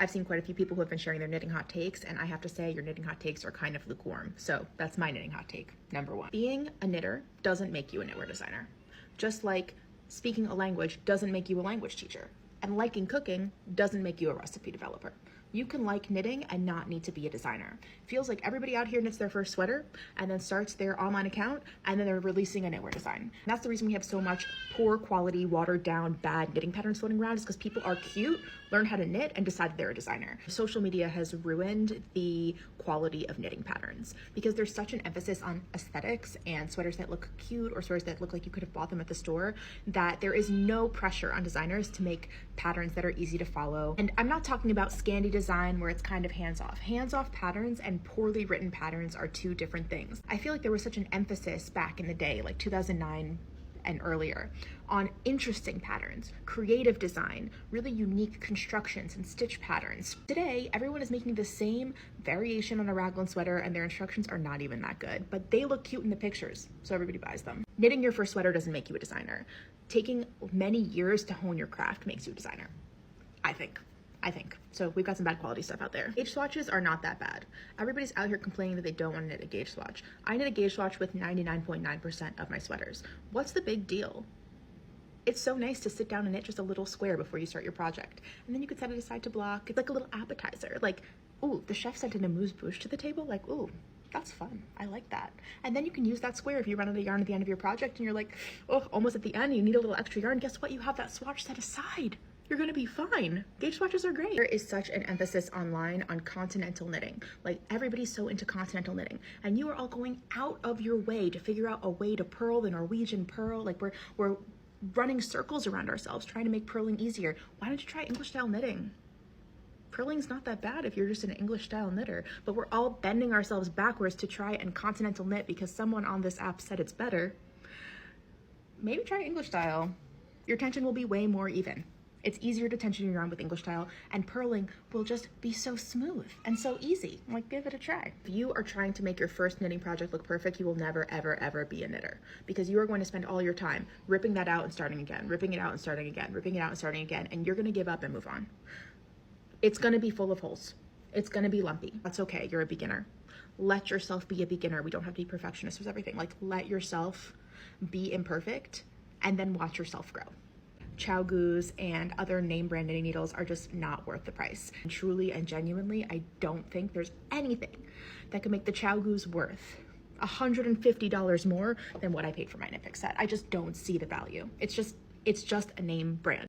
I've seen quite a few people who have been sharing their knitting hot takes, and I have to say your knitting hot takes are kind of lukewarm. So that's my knitting hot take, number one. Being a knitter doesn't make you a knitwear designer. Just like speaking a language doesn't make you a language teacher. And liking cooking doesn't make you a recipe developer. You can like knitting and not need to be a designer. Feels like everybody out here knits their first sweater and then starts their online account and then they're releasing a knitwear design. And that's the reason we have so much poor quality, watered down, bad knitting patterns floating around, is because people are cute, learn how to knit, and decide they're a designer. Social media has ruined the quality of knitting patterns because there's such an emphasis on aesthetics and sweaters that look cute or sweaters that look like you could have bought them at the store, that there is no pressure on designers to make patterns that are easy to follow. And I'm not talking about Scandi design where it's kind of hands-off. Hands-off patterns and poorly written patterns are two different things. I feel like there was such an emphasis back in the day, like 2009 and earlier, on interesting patterns, creative design, really unique constructions and stitch patterns. Today, everyone is making the same variation on a raglan sweater and their instructions are not even that good, but they look cute in the pictures, so everybody buys them. Knitting your first sweater doesn't make you a designer. Taking many years to hone your craft makes you a designer, I think. So we've got some bad quality stuff out there. Gauge swatches are not that bad. Everybody's out here complaining that they don't want to knit a gauge swatch. I knit a gauge swatch with 99.9% of my sweaters. What's the big deal? It's so nice to sit down and knit just a little square before you start your project. And then you can set it aside to block. It's like a little appetizer. Like, ooh, the chef sent an amuse-bouche to the table. Like, ooh, that's fun. I like that. And then you can use that square if you run out of yarn at the end of your project and you're like, oh, almost at the end, you need a little extra yarn. Guess what? You have that swatch set aside. You're gonna be fine. Gauge swatches are great. There is such an emphasis online on continental knitting. Like, everybody's so into continental knitting, and you are all going out of your way to figure out a way to purl the Norwegian purl. Like, we're running circles around ourselves trying to make purling easier. Why don't you try English style knitting? Purling's not that bad if you're just an English style knitter, but we're all bending ourselves backwards to try and continental knit because someone on this app said it's better. Maybe try English style. Your tension will be way more even. It's easier to tension your yarn with English style, and purling will just be so smooth and so easy. Like, give it a try. If you are trying to make your first knitting project look perfect, you will never, ever, ever be a knitter, because you are going to spend all your time ripping that out and starting again, ripping it out and starting again, ripping it out and starting again, and you're gonna give up and move on. It's gonna be full of holes. It's gonna be lumpy. That's okay, you're a beginner. Let yourself be a beginner. We don't have to be perfectionists with everything. Like, let yourself be imperfect and then watch yourself grow. ChiaoGoo's and other name brand knitting needles are just not worth the price. And truly and genuinely, I don't think there's anything that could make the ChiaoGoo's worth $150 more than what I paid for my Knit Pick set. I just don't see the value. It's just a name brand.